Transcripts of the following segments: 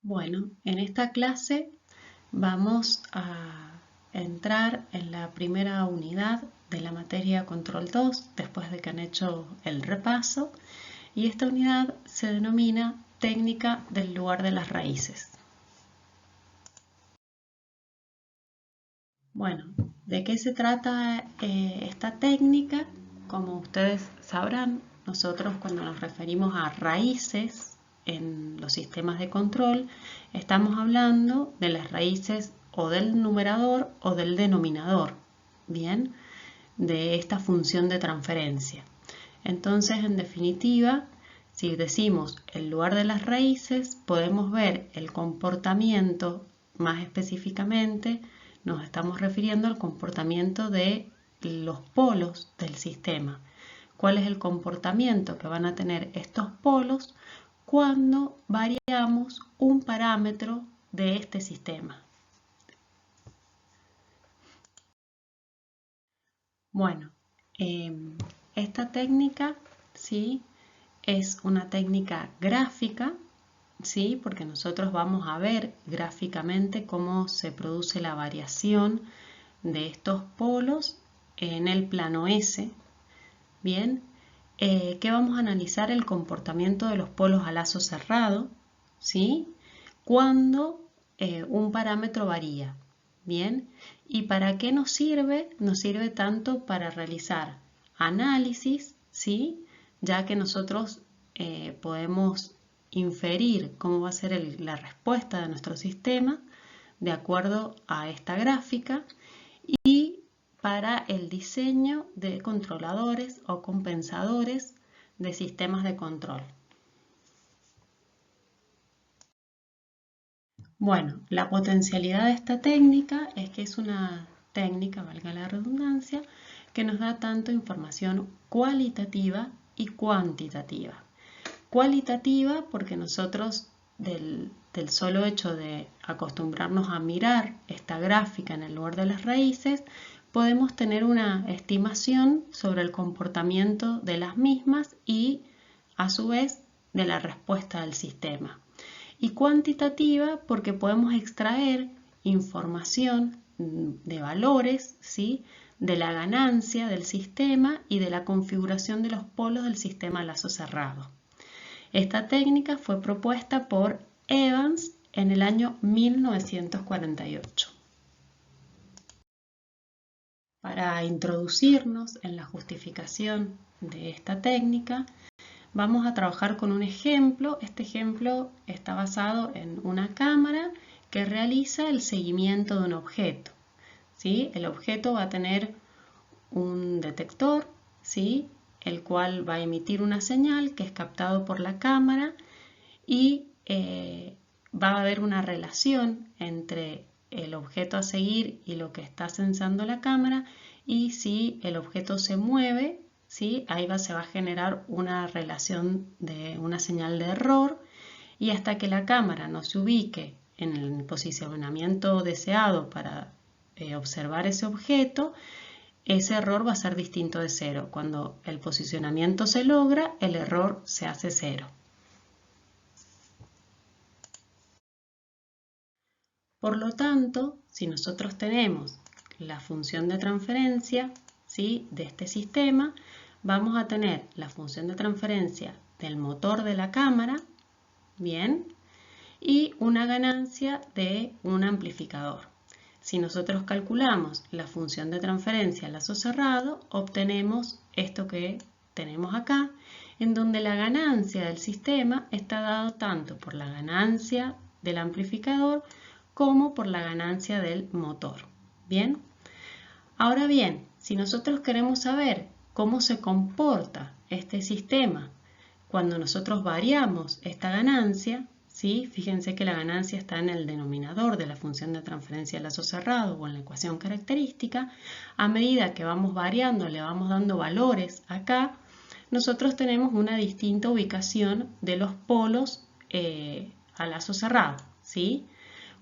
Bueno, en esta clase vamos a entrar en la primera unidad de la materia Control 2, después de que han hecho el repaso, y esta unidad se denomina técnica del lugar de las raíces. Bueno, ¿de qué se trata esta técnica? Como ustedes sabrán, nosotros cuando nos referimos a raíces en los sistemas de control, estamos hablando de las raíces o del numerador o del denominador, ¿bien? De esta función de transferencia. Entonces, en definitiva, si decimos el lugar de las raíces, podemos ver el comportamiento, más específicamente, nos estamos refiriendo al comportamiento de los polos del sistema. ¿Cuál es el comportamiento que van a tener estos polos cuando variamos un parámetro de este sistema? Bueno, esta técnica, ¿sí?, es una técnica gráfica, ¿sí?, porque nosotros vamos a ver gráficamente cómo se produce la variación de estos polos en el plano S. Bien, que vamos a analizar el comportamiento de los polos a lazo cerrado, ¿sí?, cuando un parámetro varía. Bien, ¿y para qué nos sirve? Nos sirve tanto para realizar análisis, ¿sí?, ya que nosotros podemos inferir cómo va a ser la respuesta de nuestro sistema de acuerdo a esta gráfica, y para el diseño de controladores o compensadores de sistemas de control. Bueno, la potencialidad de esta técnica es que es una técnica, valga la redundancia, que nos da tanto información cualitativa y cuantitativa. Cualitativa porque nosotros del solo hecho de acostumbrarnos a mirar esta gráfica en el lugar de las raíces, podemos tener una estimación sobre el comportamiento de las mismas y a su vez de la respuesta del sistema. Y cuantitativa porque podemos extraer información de valores, ¿sí?, de la ganancia del sistema y de la configuración de los polos del sistema a lazo cerrado. Esta técnica fue propuesta por Evans en el año 1948. Para introducirnos en la justificación de esta técnica, vamos a trabajar con un ejemplo. Este ejemplo está basado en una cámara que realiza el seguimiento de un objeto, ¿sí? El objeto va a tener un detector, ¿sí?, el cual va a emitir una señal que es captado por la cámara y va a haber una relación entre el objeto a seguir y lo que está sensando la cámara, y si el objeto se mueve, ¿sí?, ahí se va a generar una relación de una señal de error, y hasta que la cámara no se ubique en el posicionamiento deseado para observar ese objeto, ese error va a ser distinto de cero. Cuando el posicionamiento se logra, el error se hace cero. Por lo tanto, si nosotros tenemos la función de transferencia, ¿sí?, de este sistema, vamos a tener la función de transferencia del motor de la cámara, bien, y una ganancia de un amplificador. Si nosotros calculamos la función de transferencia a lazo cerrado, obtenemos esto que tenemos acá, en donde la ganancia del sistema está dado tanto por la ganancia del amplificador como por la ganancia del motor. Bien, ahora bien, si nosotros queremos saber cómo se comporta este sistema cuando nosotros variamos esta ganancia, ¿sí?, fíjense que la ganancia está en el denominador de la función de transferencia a lazo cerrado o en la ecuación característica. A medida que vamos variando, le vamos dando valores acá, nosotros tenemos una distinta ubicación de los polos a lazo cerrado, ¿sí?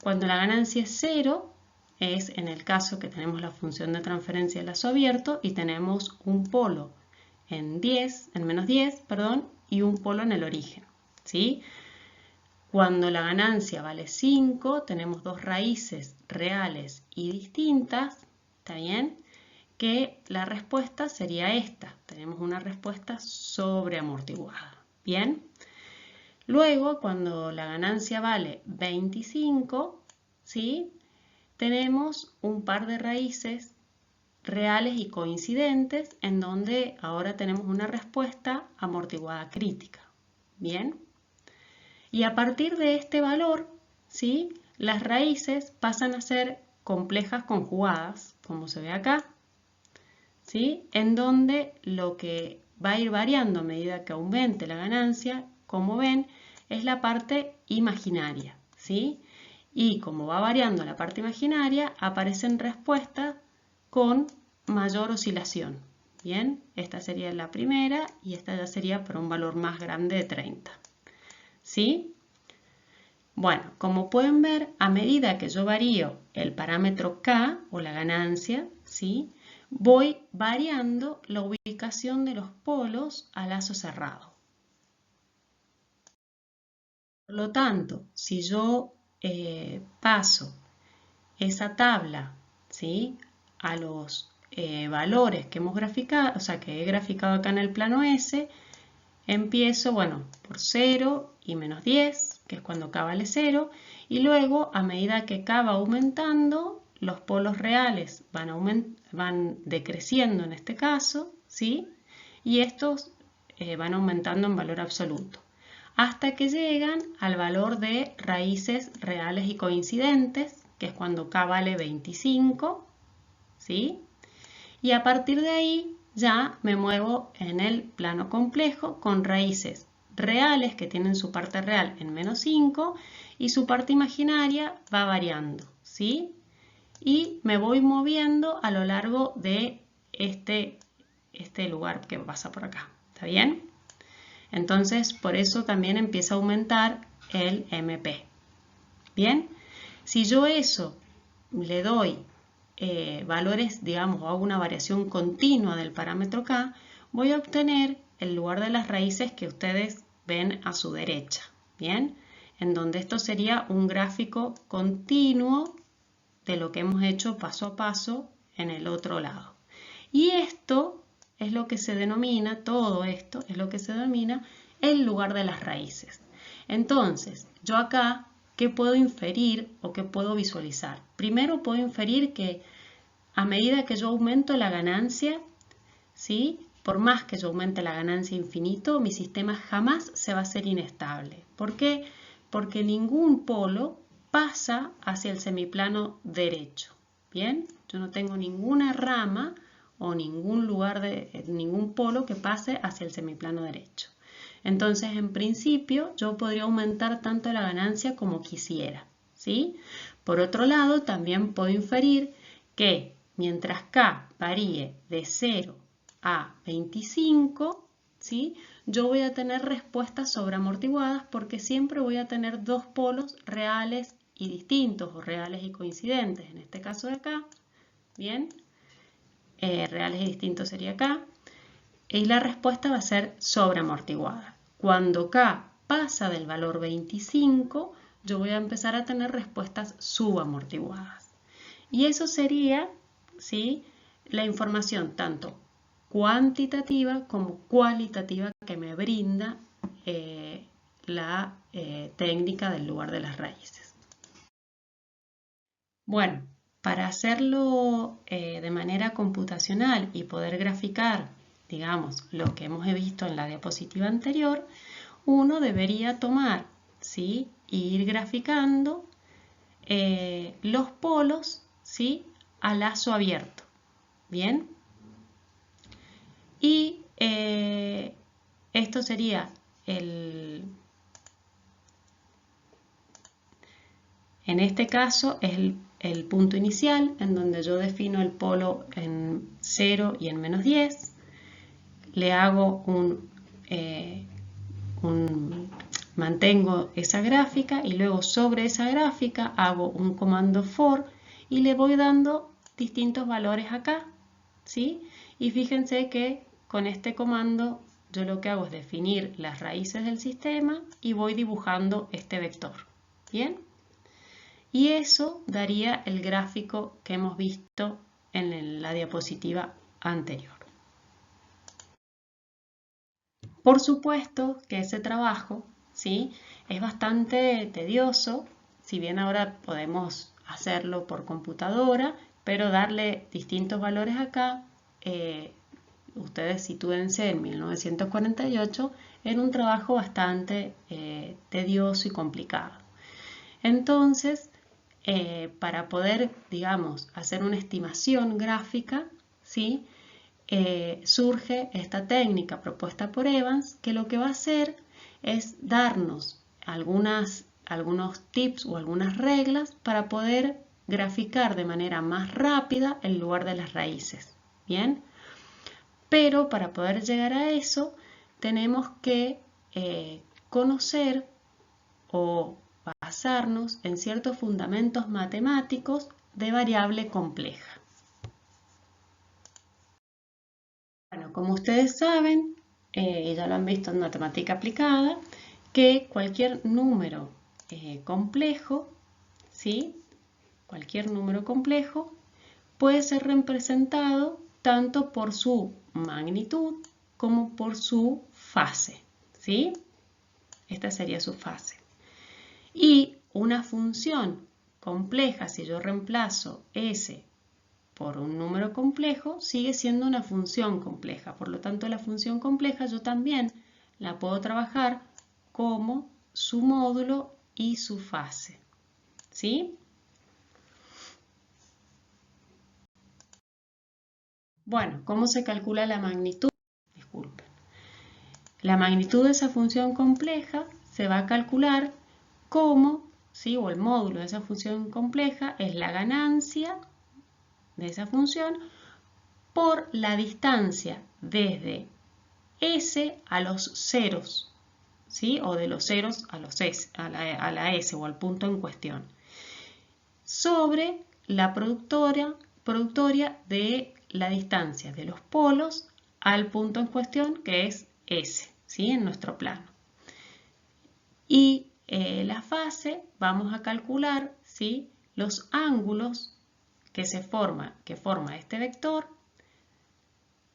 Cuando la ganancia es 0, es en el caso que tenemos la función de transferencia a lazo abierto y tenemos un polo en menos 10, y un polo en el origen, ¿sí? Cuando la ganancia vale 5, tenemos dos raíces reales y distintas, ¿está bien? Que la respuesta sería esta. Tenemos una respuesta sobreamortiguada. ¿Bien? Luego, cuando la ganancia vale 25, ¿sí? Tenemos un par de raíces reales y coincidentes en donde ahora tenemos una respuesta amortiguada crítica. ¿Bien? Y a partir de este valor, ¿sí? Las raíces pasan a ser complejas conjugadas, como se ve acá, ¿sí? En donde lo que va a ir variando a medida que aumente la ganancia, como ven, es la parte imaginaria, ¿sí? Y como va variando la parte imaginaria, aparecen respuestas con mayor oscilación. Bien, esta sería la primera y esta ya sería para un valor más grande de 30. ¿Sí? Bueno, como pueden ver, a medida que yo varío el parámetro K o la ganancia, ¿sí? Voy variando la ubicación de los polos a lazo cerrado. Por lo tanto, si yo paso esa tabla, ¿sí? A los valores que hemos graficado, o sea, que he graficado acá en el plano S, empiezo, bueno, por 0 y menos 10, que es cuando K vale 0, y luego, a medida que K va aumentando, los polos reales van decreciendo en este caso, ¿sí? Y estos van aumentando en valor absoluto, hasta que llegan al valor de raíces reales y coincidentes, que es cuando K vale 25, ¿sí? Y a partir de ahí ya me muevo en el plano complejo con raíces reales que tienen su parte real en menos 5 y su parte imaginaria va variando, ¿sí? Y me voy moviendo a lo largo de este lugar que pasa por acá, ¿está bien? Entonces, por eso también empieza a aumentar el MP. Bien, si yo eso le doy valores, digamos, o hago una variación continua del parámetro K, voy a obtener el lugar de las raíces que ustedes ven a su derecha, ¿bien? En donde esto sería un gráfico continuo de lo que hemos hecho paso a paso en el otro lado. Y esto es lo que se denomina, todo esto es lo que se denomina el lugar de las raíces. Entonces, yo acá, ¿qué puedo inferir o qué puedo visualizar? Primero puedo inferir que a medida que yo aumento la ganancia, ¿sí? Por más que yo aumente la ganancia infinito, mi sistema jamás se va a hacer inestable. ¿Por qué? Porque ningún polo pasa hacia el semiplano derecho. ¿Bien? Yo no tengo ninguna rama o ningún lugar ningún polo que pase hacia el semiplano derecho. Entonces, en principio, yo podría aumentar tanto la ganancia como quisiera, ¿sí? Por otro lado, también puedo inferir que mientras K varíe de 0 a 25, ¿sí? Yo voy a tener respuestas sobreamortiguadas porque siempre voy a tener dos polos reales y distintos o reales y coincidentes. En este caso de acá, ¿bien? Reales y distintos sería acá. Y la respuesta va a ser sobreamortiguada. Cuando K pasa del valor 25, yo voy a empezar a tener respuestas subamortiguadas. Y eso sería, ¿sí? La información tanto cuantitativa como cualitativa que me brinda la técnica del lugar de las raíces. Bueno, para hacerlo de manera computacional y poder graficar, digamos, lo que hemos visto en la diapositiva anterior, uno debería tomar, ¿sí? E ir graficando los polos, ¿sí? A lazo abierto. Bien. Y esto sería en este caso es el punto inicial en donde yo defino el polo en 0 y en menos 10. Le hago mantengo esa gráfica y luego sobre esa gráfica hago un comando for y le voy dando distintos valores acá, ¿sí? Y fíjense que con este comando yo lo que hago es definir las raíces del sistema y voy dibujando este vector. ¿Bien? Y eso daría el gráfico que hemos visto en la diapositiva anterior. Por supuesto que ese trabajo, ¿sí?, es bastante tedioso, si bien ahora podemos hacerlo por computadora, pero darle distintos valores acá, ustedes sitúense en 1948, era un trabajo bastante tedioso y complicado. Entonces, para poder, digamos, hacer una estimación gráfica, ¿sí?, surge esta técnica propuesta por Evans, que lo que va a hacer es darnos algunos tips o algunas reglas para poder graficar de manera más rápida el lugar de las raíces. ¿Bien? Pero para poder llegar a eso tenemos que conocer o basarnos en ciertos fundamentos matemáticos de variable compleja. Bueno, como ustedes saben, ya lo han visto en matemática aplicada, que cualquier número complejo, ¿sí?, cualquier número complejo puede ser representado tanto por su magnitud como por su fase, ¿sí? Esta sería su fase. Y una función compleja, si yo reemplazo s por un número complejo, sigue siendo una función compleja. Por lo tanto, la función compleja yo también la puedo trabajar como su módulo y su fase. ¿Sí? Bueno, ¿cómo se calcula la magnitud? Disculpen. La magnitud de esa función compleja se va a calcular como, ¿sí?, o el módulo de esa función compleja es la ganancia de esa función por la distancia desde S a los ceros, ¿sí?, o de los ceros a los S, a la S o al punto en cuestión, sobre la productoria de la distancia de los polos al punto en cuestión, que es S, ¿sí?, en nuestro plano. Y la fase, vamos a calcular, ¿sí?, los ángulos que forma este vector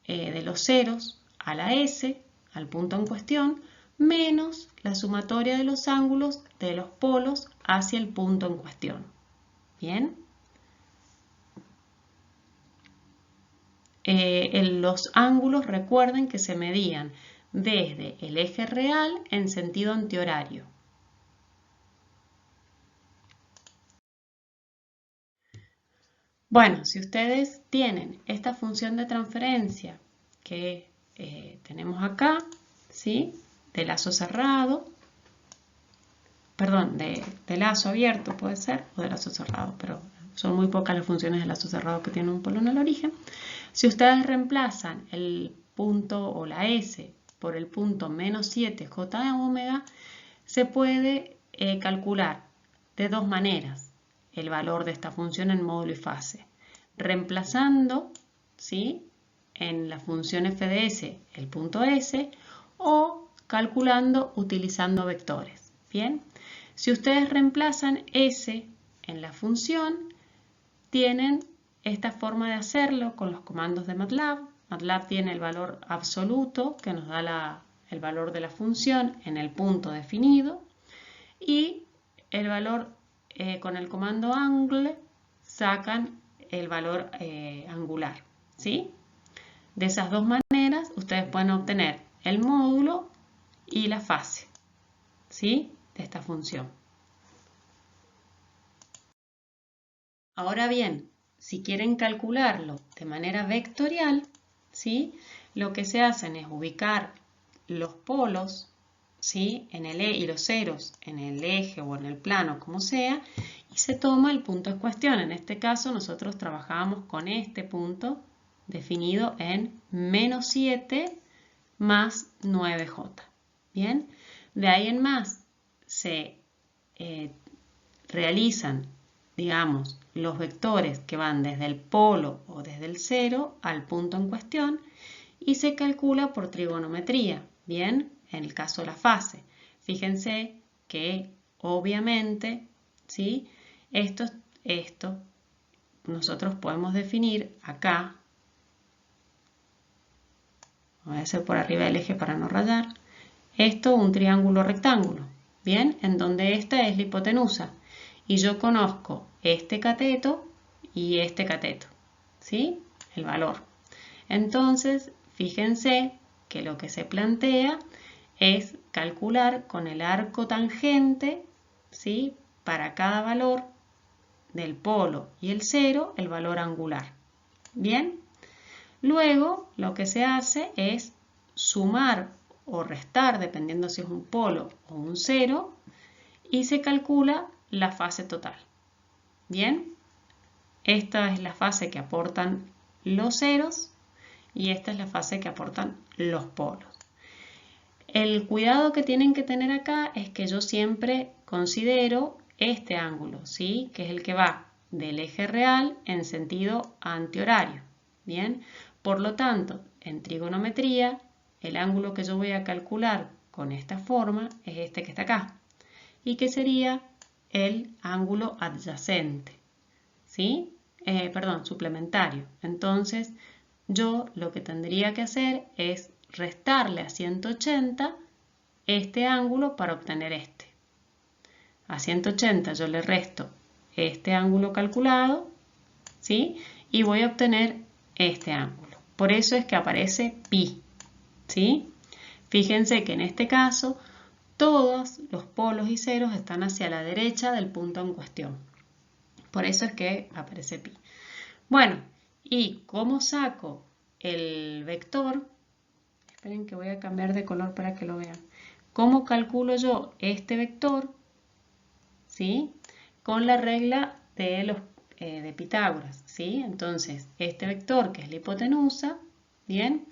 de los ceros a la S, al punto en cuestión, menos la sumatoria de los ángulos de los polos hacia el punto en cuestión. ¿Bien? Los ángulos, recuerden que se medían desde el eje real en sentido antihorario. Bueno, si ustedes tienen esta función de transferencia que tenemos acá, ¿sí?, de lazo cerrado, perdón, de lazo abierto puede ser, o de lazo cerrado, pero son muy pocas las funciones de lazo cerrado que tienen un polo en el origen. Si ustedes reemplazan el punto o la S por el punto menos 7 J de omega, se puede calcular de dos maneras el valor de esta función en módulo y fase. Reemplazando, ¿sí?, en la función f de s el punto s, o calculando utilizando vectores. Bien, si ustedes reemplazan s en la función, tienen esta forma de hacerlo con los comandos de MATLAB. MATLAB tiene el valor absoluto que nos da el valor de la función en el punto definido, y el valor con el comando angle sacan el valor angular, ¿sí? De esas dos maneras ustedes pueden obtener el módulo y la fase, ¿sí?, de esta función. Ahora bien, si quieren calcularlo de manera vectorial, ¿sí?, lo que se hacen es ubicar los polos, ¿sí?, y los ceros en el eje o en el plano, como sea, y se toma el punto en cuestión. En este caso nosotros trabajábamos con este punto definido en menos 7 más 9J. Bien, de ahí en más se realizan, digamos, los vectores que van desde el polo o desde el cero al punto en cuestión, y se calcula por trigonometría. Bien, en el caso de la fase. Fíjense que obviamente, ¿sí? Esto nosotros podemos definir acá, voy a hacer por arriba del eje para no rayar, esto un triángulo rectángulo, ¿bien? En donde esta es la hipotenusa y yo conozco este cateto y este cateto, ¿sí? El valor. Entonces, fíjense que lo que se plantea es calcular con el arco tangente, ¿sí? Para cada valor del polo y el cero, el valor angular. Bien, luego lo que se hace es sumar o restar, dependiendo si es un polo o un cero, y se calcula la fase total. Bien, esta es la fase que aportan los ceros y esta es la fase que aportan los polos. El cuidado que tienen que tener acá es que yo siempre considero este ángulo, ¿sí? Que es el que va del eje real en sentido antihorario. Bien, por lo tanto, en trigonometría, el ángulo que yo voy a calcular con esta forma es este que está acá y que sería el ángulo adyacente, ¿sí? Perdón, suplementario. Entonces, yo lo que tendría que hacer es restarle a 180 este ángulo para obtener este. A 180 yo le resto este ángulo calculado, ¿sí? Y voy a obtener este ángulo. Por eso es que aparece pi, ¿sí? Fíjense que en este caso todos los polos y ceros están hacia la derecha del punto en cuestión. Por eso es que aparece pi. Bueno, ¿y cómo saco el vector? Esperen que voy a cambiar de color para que lo vean. ¿Cómo calculo yo este vector? ¿Sí? Con la regla de Pitágoras, ¿sí? Entonces, este vector, que es la hipotenusa, ¿bien?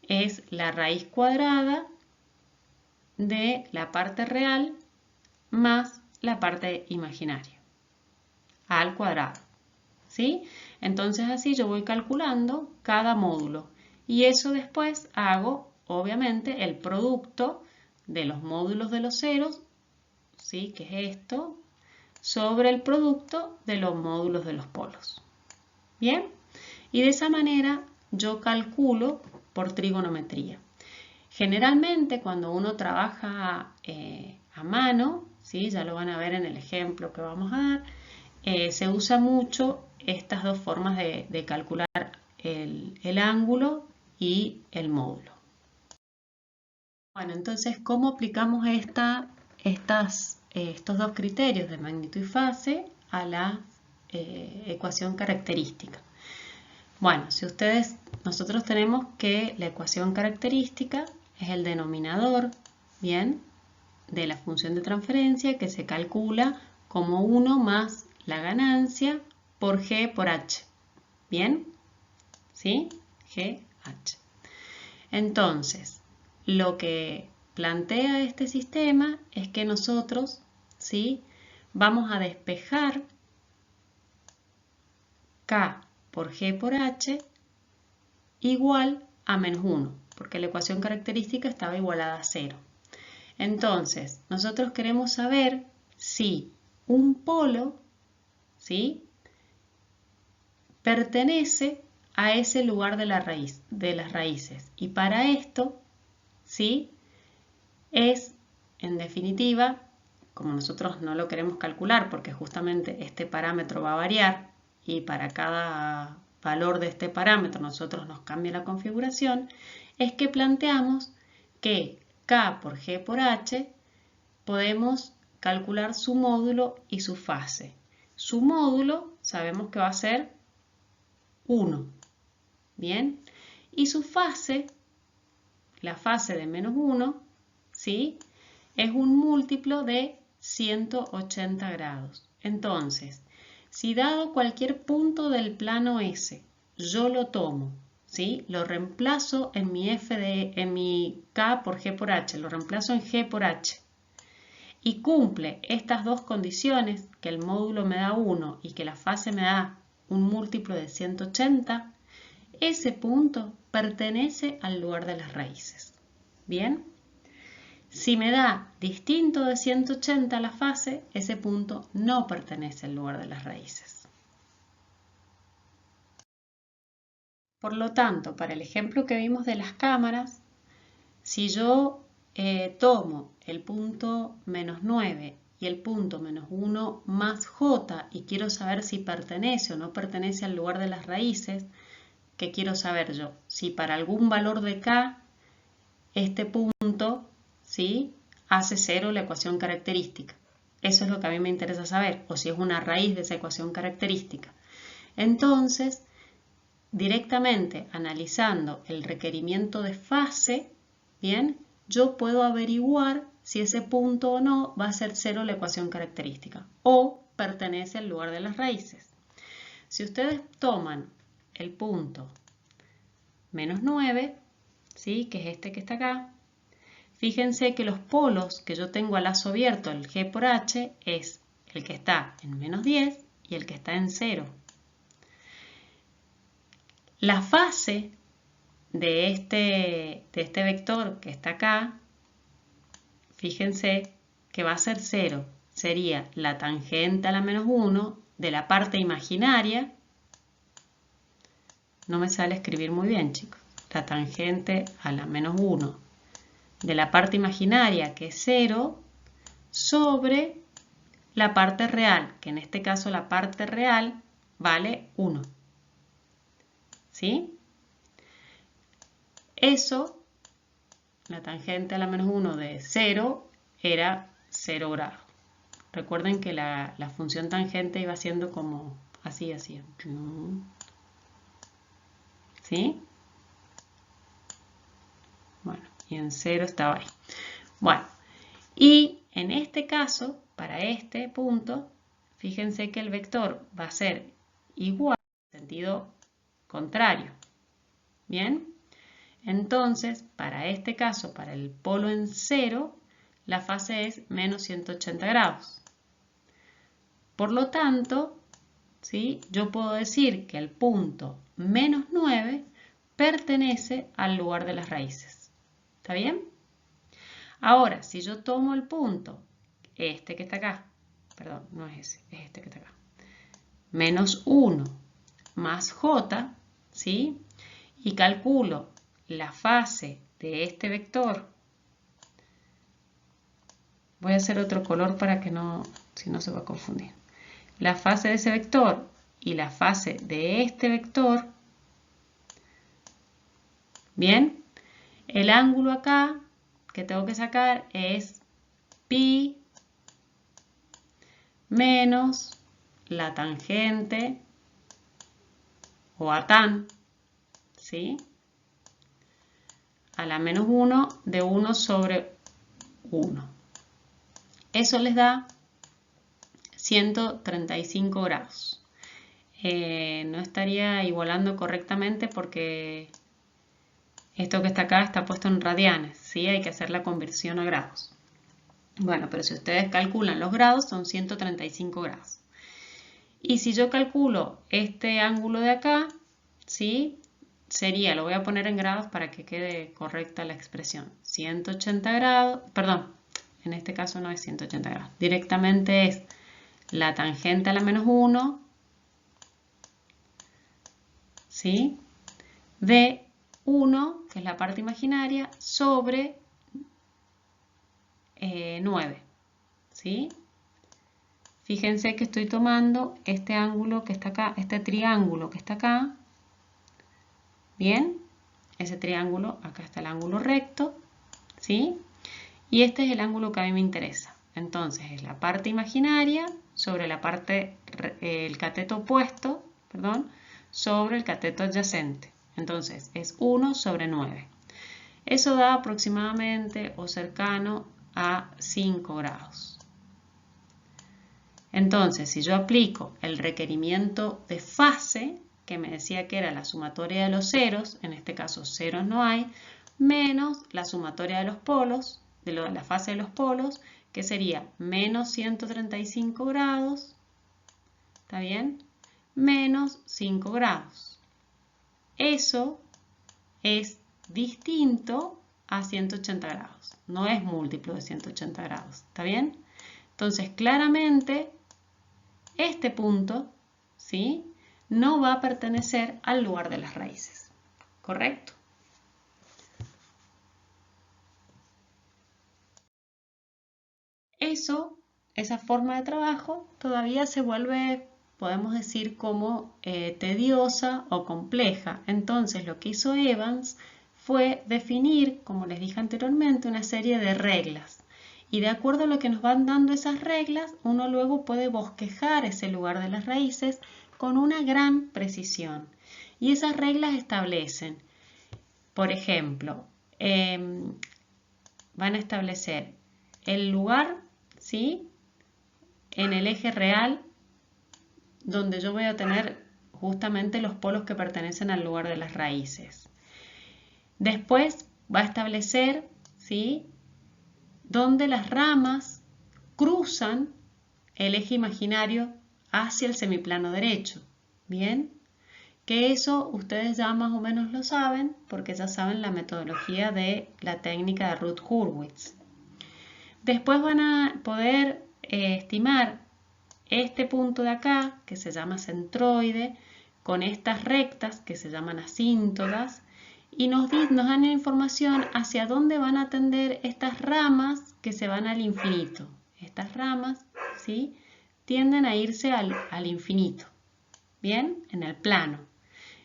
Es la raíz cuadrada de la parte real más la parte imaginaria, al cuadrado, ¿sí? Entonces así yo voy calculando cada módulo y eso después hago, obviamente, el producto de los módulos de los ceros, ¿sí? Que es esto, sobre el producto de los módulos de los polos. ¿Bien? Y de esa manera yo calculo por trigonometría. Generalmente cuando uno trabaja a mano, ¿sí? Ya lo van a ver en el ejemplo que vamos a dar, se usa mucho estas dos formas de calcular el ángulo y el módulo. Bueno, entonces, ¿cómo aplicamos estos dos criterios de magnitud y fase a la ecuación característica? Bueno, nosotros tenemos que la ecuación característica es el denominador, ¿bien? De la función de transferencia que se calcula como 1 más la ganancia por G por H. ¿Bien? ¿Sí? G, H. Entonces, lo que plantea este sistema es que nosotros, ¿sí? Vamos a despejar K por G por H igual a menos 1, porque la ecuación característica estaba igualada a 0. Entonces, nosotros queremos saber si un polo, ¿sí? Pertenece a ese lugar de las raíces. Y para esto, ¿sí? Es, en definitiva, como nosotros no lo queremos calcular porque justamente este parámetro va a variar y para cada valor de este parámetro nosotros nos cambia la configuración, es que planteamos que K por G por H podemos calcular su módulo y su fase. Su módulo sabemos que va a ser 1, ¿bien? Y su fase, la fase de menos 1, ¿sí? Es un múltiplo de 180 grados. Entonces, si dado cualquier punto del plano S, yo lo tomo, ¿sí? Lo reemplazo en mi K por G por H, lo reemplazo en G por H. Y cumple estas dos condiciones, que el módulo me da 1 y que la fase me da un múltiplo de 180, ese punto pertenece al lugar de las raíces. ¿Bien? Si me da distinto de 180 la fase, ese punto no pertenece al lugar de las raíces. Por lo tanto, para el ejemplo que vimos de las cámaras, si yo tomo el punto menos 9 y el punto menos 1 más j y quiero saber si pertenece o no pertenece al lugar de las raíces, ¿qué quiero saber yo? Si para algún valor de k este punto, ¿sí?, hace 0 la ecuación característica. Eso es lo que a mí me interesa saber, o si es una raíz de esa ecuación característica. Entonces, directamente analizando el requerimiento de fase, ¿bien?, yo puedo averiguar si ese punto o no va a ser 0 la ecuación característica o pertenece al lugar de las raíces. Si ustedes toman el punto menos 9, ¿sí?, que es este que está acá, fíjense que los polos que yo tengo a lazo abierto, el G por H, es el que está en menos 10 y el que está en 0. La fase de este vector que está acá, fíjense que va a ser 0. Sería la tangente a la menos 1 de la parte imaginaria. No me sale escribir muy bien, chicos. La tangente a la menos 1 de la parte imaginaria, que es 0, sobre la parte real, que en este caso la parte real vale 1. ¿Sí? Eso, la tangente a la menos 1 de 0 era 0 grados. Recuerden que la función tangente iba siendo como así. ¿Sí? Bueno, y en 0 estaba ahí. Bueno, y en este caso, para este punto, fíjense que el vector va a ser igual en sentido contrario. ¿Bien? Entonces, para este caso, para el polo en 0, la fase es menos 180 grados. Por lo tanto, ¿sí?, yo puedo decir que el punto menos 9 pertenece al lugar de las raíces. ¿Está bien? Ahora, si yo tomo el punto, este que está acá, perdón, no es ese, es este que está acá, menos 1 más j, ¿sí?, y calculo la fase de este vector, voy a hacer otro color para que no, si no se va a confundir. La fase de ese vector y la fase de este vector, bien, el ángulo acá que tengo que sacar es pi menos la tangente o a tan, ¿sí?, a la menos 1 de 1 sobre 1. Eso les da 135 grados. No estaría igualando correctamente porque esto que está acá está puesto en radianes, ¿sí? Hay que hacer la conversión a grados. Bueno, pero si ustedes calculan los grados, son 135 grados. Y si yo calculo este ángulo de acá, ¿sí?, sería, lo voy a poner en grados para que quede correcta la expresión, 180 grados, perdón, en este caso no es 180 grados, directamente es la tangente a la menos 1, ¿sí?, de 1, que es la parte imaginaria, sobre 9, ¿sí? Fíjense que estoy tomando este ángulo que está acá, este triángulo que está acá, ¿bien? Ese triángulo, acá está el ángulo recto, ¿sí? Y este es el ángulo que a mí me interesa. Entonces, es la parte imaginaria sobre la parte, el cateto opuesto, perdón, sobre el cateto adyacente. Entonces, es 1 sobre 9. Eso da aproximadamente o cercano a 5 grados. Entonces, si yo aplico el requerimiento de fase, que me decía que era la sumatoria de los ceros, en este caso ceros no hay, menos la sumatoria de los polos, de la fase de los polos, que sería menos 135 grados, ¿está bien?, menos 5 grados. Eso es distinto a 180 grados. No es múltiplo de 180 grados. ¿Está bien? Entonces, claramente, este punto, ¿sí?, no va a pertenecer al lugar de las raíces. ¿Correcto? Esa forma de trabajo todavía se vuelve, podemos decir, como tediosa o compleja. Entonces, lo que hizo Evans fue definir, como les dije anteriormente, una serie de reglas. Y de acuerdo a lo que nos van dando esas reglas, uno luego puede bosquejar ese lugar de las raíces con una gran precisión. Y esas reglas establecen, por ejemplo, van a establecer el lugar, ¿sí?, en el eje real, donde yo voy a tener justamente los polos que pertenecen al lugar de las raíces. Después va a establecer, ¿sí?, donde las ramas cruzan el eje imaginario hacia el semiplano derecho. ¿Bien? Que eso ustedes ya más o menos lo saben porque ya saben la metodología de la técnica de Routh-Hurwitz. Después van a poder estimar este punto de acá, que se llama centroide, con estas rectas que se llaman asíntotas, y nos dan la información hacia dónde van a tender estas ramas que se van al infinito. Estas ramas, ¿sí?, tienden a irse al infinito, ¿bien?, en el plano.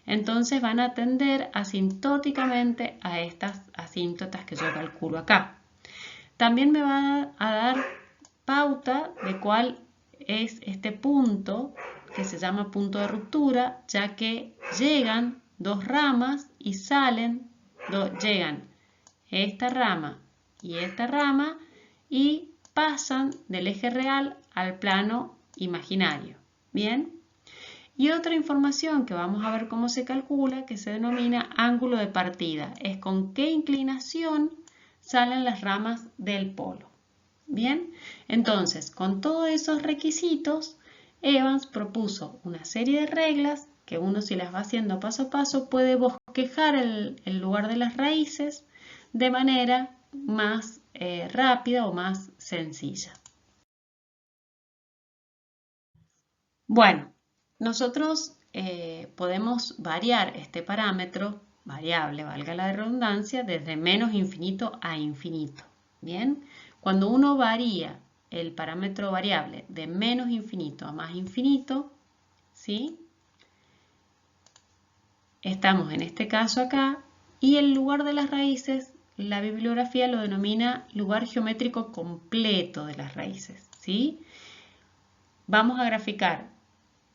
Entonces van a tender asintóticamente a estas asíntotas que yo calculo acá. También me va a dar pauta de cuál es este punto que se llama punto de ruptura, ya que llegan dos ramas y llegan esta rama y pasan del eje real al plano imaginario. ¿Bien? Y otra información que vamos a ver cómo se calcula, que se denomina ángulo de partida, es con qué inclinación salen las ramas del polo. Bien, entonces con todos esos requisitos, Evans propuso una serie de reglas que uno, si las va haciendo paso a paso, puede bosquejar el lugar de las raíces de manera más rápida o más sencilla. Bueno, nosotros podemos variar este parámetro, variable, valga la redundancia, desde menos infinito a infinito. Bien, cuando uno varía el parámetro variable de menos infinito a más infinito, ¿sí?, estamos en este caso acá, y el lugar de las raíces, la bibliografía lo denomina lugar geométrico completo de las raíces, ¿sí? Vamos a graficar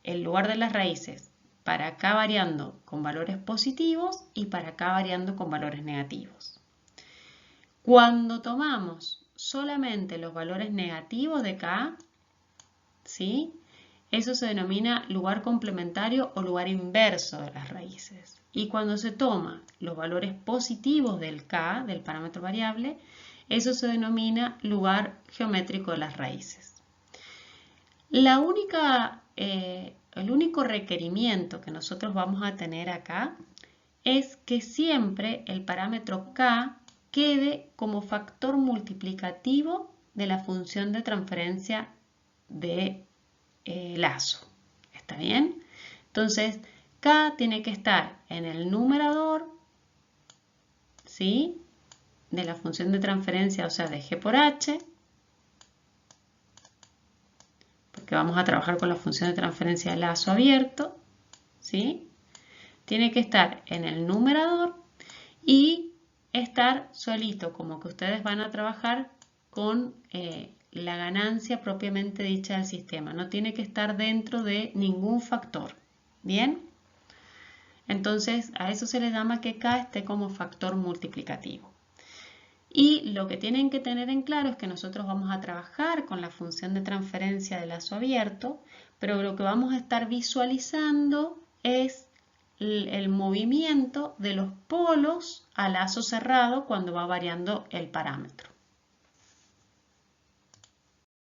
el lugar de las raíces para acá variando con valores positivos y para acá variando con valores negativos. Cuando tomamos solamente los valores negativos de acá, ¿sí?, eso se denomina lugar complementario o lugar inverso de las raíces. Y cuando se toma los valores positivos del K, del parámetro variable, eso se denomina lugar geométrico de las raíces. El único requerimiento que nosotros vamos a tener acá es que siempre el parámetro K quede como factor multiplicativo de la función de transferencia de lazo. ¿Está bien? Entonces, K tiene que estar en el numerador, ¿sí?, de la función de transferencia, o sea, de G por H, porque vamos a trabajar con la función de transferencia de lazo abierto, ¿sí? Tiene que estar en el numerador y estar solito, como que ustedes van a trabajar con la ganancia propiamente dicha del sistema. No tiene que estar dentro de ningún factor. ¿Bien? Entonces, a eso se le llama que K esté como factor multiplicativo. Y lo que tienen que tener en claro es que nosotros vamos a trabajar con la función de transferencia de lazo abierto, pero lo que vamos a estar visualizando es el movimiento de los polos a lazo cerrado cuando va variando el parámetro.